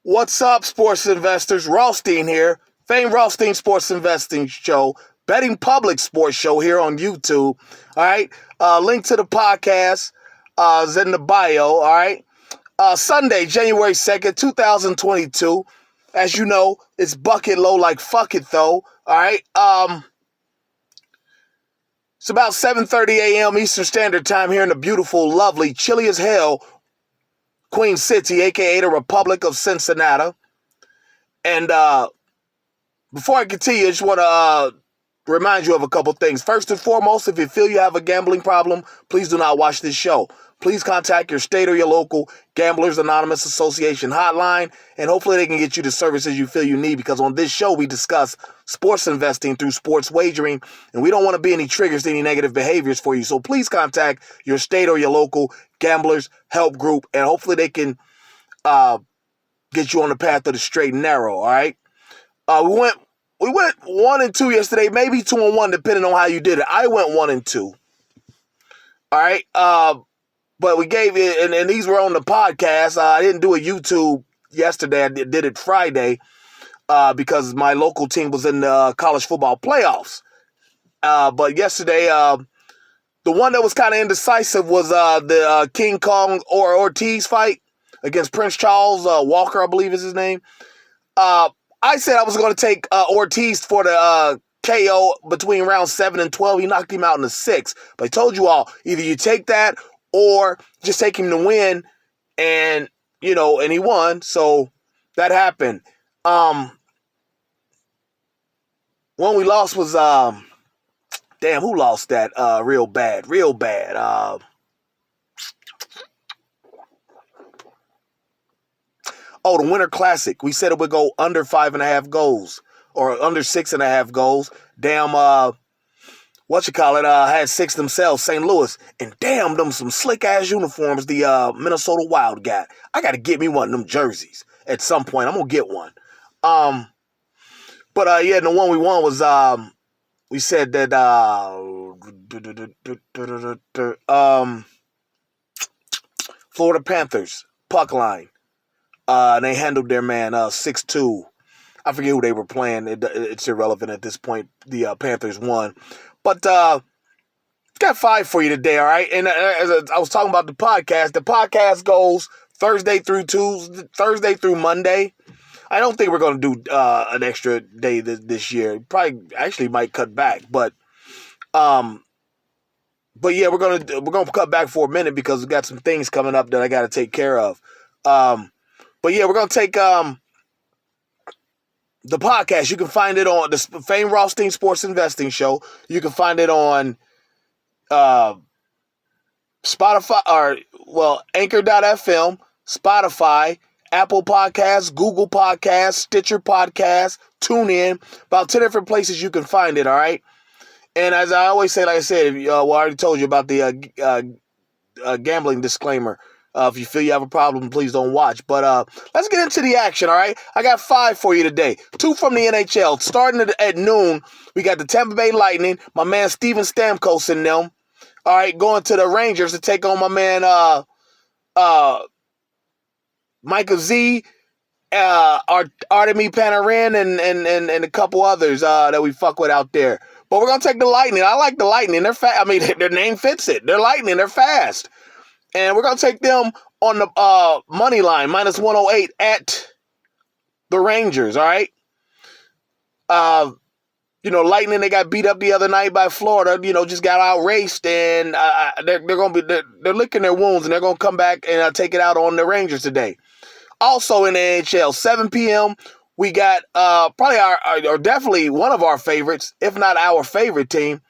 What's up, sports investors? Rothstein here. Famed Rothstein Sports Investing Show. Betting Public Sports Show here on YouTube. All right. Link to the podcast is in the bio. All right. Sunday, January 2nd, 2022. As you know, it's bucket low like fuck it though. All right. It's about 7:30 a.m. Eastern Standard Time here in the beautiful, lovely, chilly as hell Queen City, a.k.a. the Republic of Cincinnati. And before I continue, I just want to remind you of a couple things. First and foremost, if you feel you have a gambling problem, please do not watch this show. Please contact your state or your local Gamblers Anonymous Association hotline, and hopefully they can get you the services you feel you need, because on this show we discuss sports investing through sports wagering, and we don't want to be any triggers to any negative behaviors for you. So please contact your state or your local Gamblers Help Group, and hopefully they can get you on the path of the straight and narrow, all right? We went 1 and 2 yesterday, maybe 2 and 1, depending on how you did it. I went 1 and 2. All right. But we gave it, and these were on the podcast. I didn't do a YouTube yesterday. I did it Friday because my local team was in the college football playoffs. But yesterday, the one that was kind of indecisive was the King Kong or Ortiz fight against Prince Charles Walker, I believe is his name. I said I was going to take Ortiz for the KO between round 7 and 12. He knocked him out in the 6th. But I told you all, either you take that or just take him to win, and and he won. So that happened. One we lost was damn, who lost that real bad? Oh, the Winter Classic. We said it would go under 5.5 goals or under 6.5 goals. Damn, had 6 themselves, St. Louis. And damn, them some slick-ass uniforms the Minnesota Wild got. I got to get me one of them jerseys at some point. I'm going to get one. But the one we won was, we said that, Florida Panthers, puck line. They handled their man 6-2. I forget who they were playing. It's irrelevant at this point. The Panthers won. But got 5 for you today, all right? And as I was talking about the podcast goes Thursday through Monday. I don't think we're going to do an extra day this year. Probably actually might cut back, but yeah, we're gonna cut back for a minute because we got some things coming up that I got to take care of. But yeah, we're going to take the podcast. You can find it on the famed Rothstein Sports Investing Show. You can find it on Spotify, Anchor.fm, Spotify, Apple Podcasts, Google Podcasts, Stitcher Podcasts, TuneIn. About 10 different places you can find it, all right? And as I always say, like I said, I already told you about the gambling disclaimer. If you feel you have a problem, please don't watch. But let's get into the action, all right? I got 5 for you today. 2 from the NHL. Starting at noon, we got the Tampa Bay Lightning, my man Steven Stamkos in them. All right, going to the Rangers to take on my man Michael Z, Artemi Panarin, and a couple others that we fuck with out there. But we're going to take the Lightning. I like the Lightning. They're fast. I mean, their name fits it. They're Lightning. They're fast. And we're going to take them on the money line, minus 108 at the Rangers, all right? Lightning, they got beat up the other night by Florida, just got outraced, and they're licking their wounds, and they're going to come back and take it out on the Rangers today. Also in the NHL, 7 p.m., we got probably or definitely one of our favorites, if not our favorite team.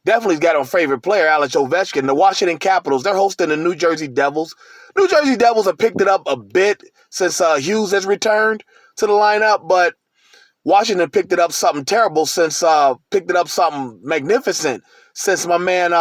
Definitely got our favorite player, Alex Ovechkin. The Washington Capitals, they're hosting the New Jersey Devils. New Jersey Devils have picked it up a bit since Hughes has returned to the lineup, but Washington picked it up something terrible since something magnificent since my man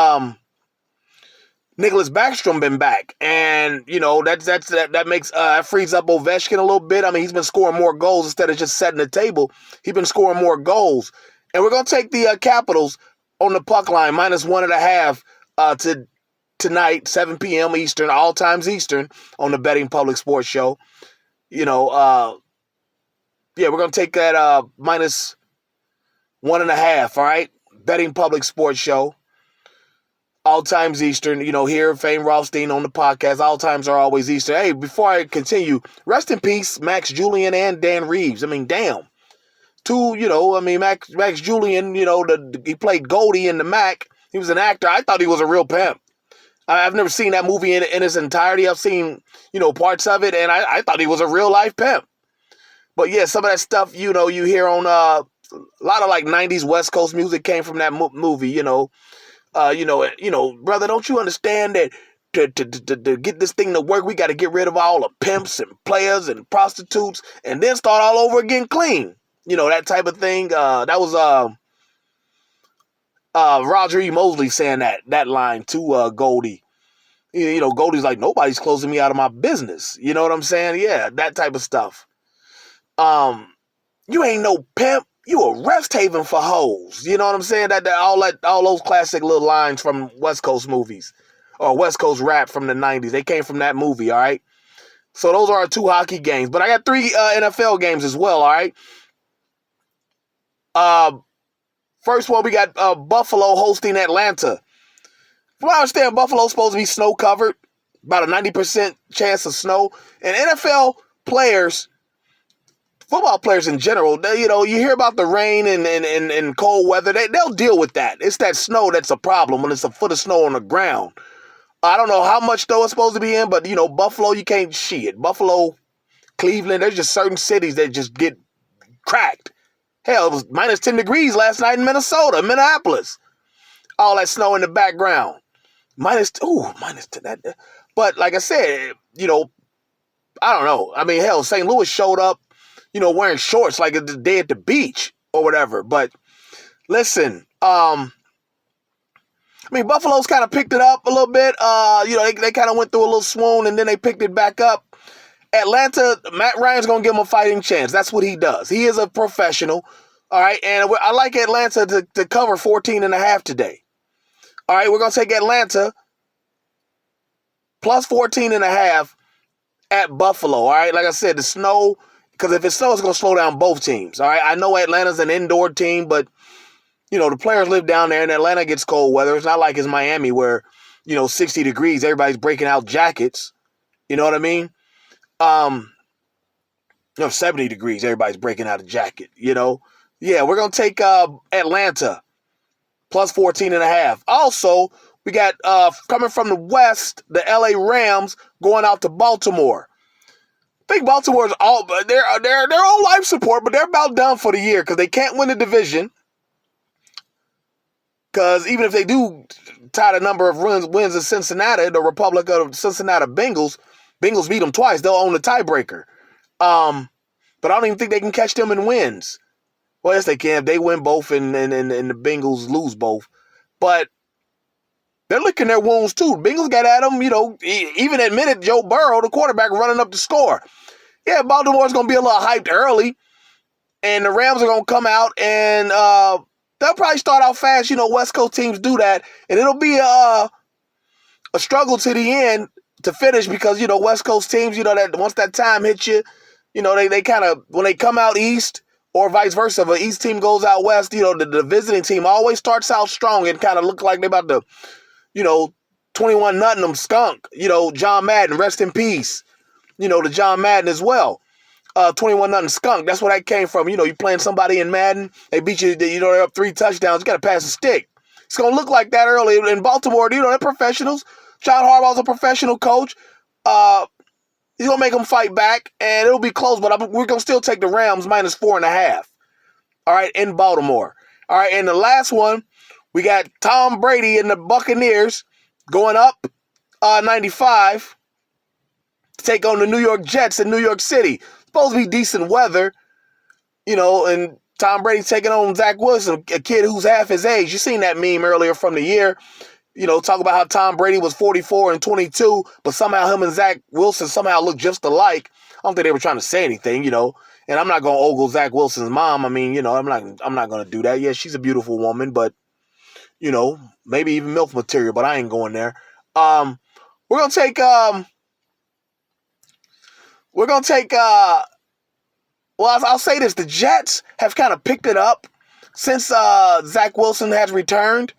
Nicholas Backstrom been back. And that makes frees up Ovechkin a little bit. I mean, he's been scoring more goals instead of just setting the table. He's been scoring more goals. And we're gonna take the Capitals on the puck line, minus 1.5 to tonight, 7 p.m. Eastern, all times Eastern, on the Betting Public Sports Show. You know, yeah, we're going to take that minus 1.5, all right? Betting Public Sports Show. All times Eastern. You know, here, Fame Rothstein on the podcast. All times are always Eastern. Hey, before I continue, rest in peace, Max Julian and Dan Reeves. I mean, damn. Two, you know, I mean, Max Julian, you know, he played Goldie in the Mac. He was an actor. I thought he was a real pimp. I've never seen that movie in its entirety. I've seen, you know, parts of it, and I thought he was a real life pimp. But yeah, some of that stuff, you know, you hear on a lot of like 90s West Coast music came from that movie, you know. Brother, don't you understand that to get this thing to work, we got to get rid of all the pimps and players and prostitutes and then start all over again clean. You know, that type of thing. That was Roger E. Mosley saying that line to Goldie. You know, Goldie's like, nobody's closing me out of my business. You know what I'm saying? Yeah, that type of stuff. You ain't no pimp. You a rest haven for hoes. You know what I'm saying? All those classic little lines from West Coast movies or West Coast rap from the 90s. They came from that movie, all right? So those are our 2 hockey games. But I got 3 NFL games as well, all right? First one, we got Buffalo hosting Atlanta. From what I understand, Buffalo's supposed to be snow covered, about a 90% chance of snow. And NFL players, football players in general, you know, you hear about the rain and cold weather. They'll deal with that. It's that snow that's a problem when it's a foot of snow on the ground. I don't know how much snow it's supposed to be in, but, you know, Buffalo, you can't shit. Buffalo, Cleveland, there's just certain cities that just get cracked. Hell, it was minus 10 degrees last night in Minneapolis. All that snow in the background. Minus 10. But like I said, you know, I don't know. I mean, hell, St. Louis showed up, you know, wearing shorts like a day at the beach or whatever. But listen, I mean, Buffalo's kind of picked it up a little bit. You know, they kind of went through a little swoon and then they picked it back up. Atlanta, Matt Ryan's going to give him a fighting chance. That's what he does. He is a professional. All right. And I like Atlanta to cover 14.5 today. All right. We're going to take Atlanta plus 14.5 at Buffalo. All right. Like I said, the snow, because if it snows, it's going to slow down both teams. All right. I know Atlanta's an indoor team, but, you know, the players live down there and Atlanta gets cold weather. It's not like it's Miami where, you know, 60 degrees, everybody's breaking out jackets. You know what I mean? 70 degrees, everybody's breaking out a jacket, you know? Yeah, we're going to take Atlanta plus 14.5. Also, we got coming from the West, the LA Rams going out to Baltimore. I think Baltimore's they're on life support, but they're about done for the year because they can't win the division. Because even if they do tie the number of wins in Cincinnati, the Republic of Cincinnati Bengals beat them twice. They'll own the tiebreaker. But I don't even think they can catch them in wins. Well, yes, they can. If they win both and the Bengals lose both. But they're licking their wounds too. Bengals got at them, you know, even admitted Joe Burrow, the quarterback, running up the score. Yeah, Baltimore's going to be a little hyped early. And the Rams are going to come out and they'll probably start out fast. You know, West Coast teams do that. And it'll be a struggle to the end to finish because, you know, West Coast teams, you know, that once that time hits you, you know, they kind of, when they come out east or vice versa, if an east team goes out west, you know, the visiting team always starts out strong and kind of look like they're about to, you know, 21-0 them skunk. You know, John Madden, rest in peace. You know, to John Madden as well. 21-0 skunk. That's where that came from. You know, you playing somebody in Madden, they beat you, you know, they're up 3 touchdowns. You got to pass a stick. It's going to look like that early. In Baltimore, you know, they're professionals. John Harbaugh's a professional coach. He's going to make them fight back, and it'll be close, but we're going to still take the Rams minus 4.5. All right, in Baltimore. All right, and the last one, we got Tom Brady and the Buccaneers going up 95 to take on the New York Jets in New York City. Supposed to be decent weather, you know, and Tom Brady taking on Zach Wilson, a kid who's half his age. You seen that meme earlier from the year. You know, talk about how Tom Brady was 44 and 22, but somehow him and Zach Wilson somehow look just alike. I don't think they were trying to say anything, you know. And I'm not going to ogle Zach Wilson's mom. I mean, you know, I'm not going to do that. Yeah, she's a beautiful woman, but, you know, maybe even MILF material, but I ain't going there. We're going to take We're going to take, well, I'll say this. The Jets have kind of picked it up since Zach Wilson has returned.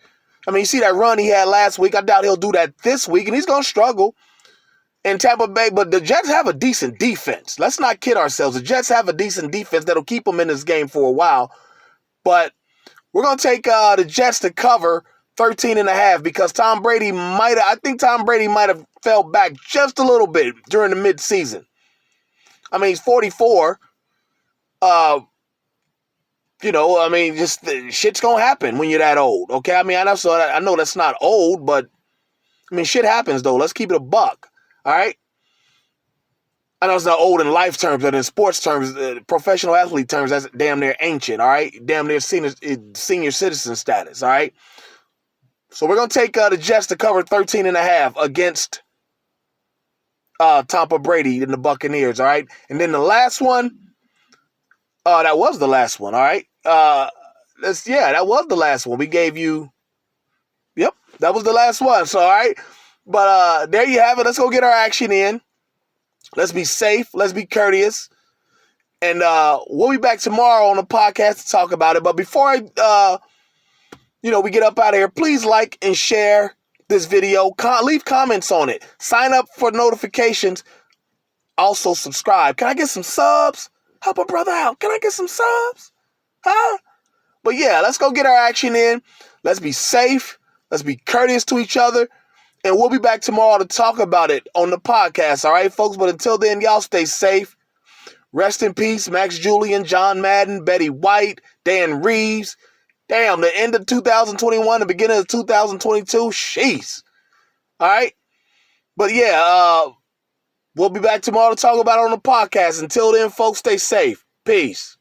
I mean, you see that run he had last week. I doubt he'll do that this week, and he's going to struggle in Tampa Bay. But the Jets have a decent defense. Let's not kid ourselves. The Jets have a decent defense that'll keep them in this game for a while. But we're going to take the Jets to cover 13.5 because I think Tom Brady might have fell back just a little bit during the midseason. I mean, he's 44. Just shit's going to happen when you're that old, okay? I mean, I know that's not old, but, I mean, shit happens, though. Let's keep it a buck, all right? I know it's not old in life terms, but in sports terms, professional athlete terms, that's damn near ancient, all right? Damn near senior citizen status, all right? So we're going to take the Jets to cover 13.5 against Tampa Brady and the Buccaneers, all right? And then the last one, that was the last one, all right? That was the last one. We gave you, yep, that was the last one. So, all right. But there you have it. Let's go get our action in. Let's be safe. Let's be courteous. And we'll be back tomorrow on the podcast to talk about it. But before we get up out of here, please like and share this video. Leave comments on it. Sign up for notifications. Also subscribe. Can I get some subs? Help a brother out. Can I get some subs? Huh? But yeah, let's go get our action in. Let's be safe. Let's be courteous to each other. And we'll be back tomorrow to talk about it on the podcast. All right, folks? But until then, y'all stay safe. Rest in peace, Max Julian, John Madden, Betty White, Dan Reeves. Damn, the end of 2021, the beginning of 2022. Jeez. All right? But yeah, we'll be back tomorrow to talk about it on the podcast. Until then, folks, stay safe. Peace.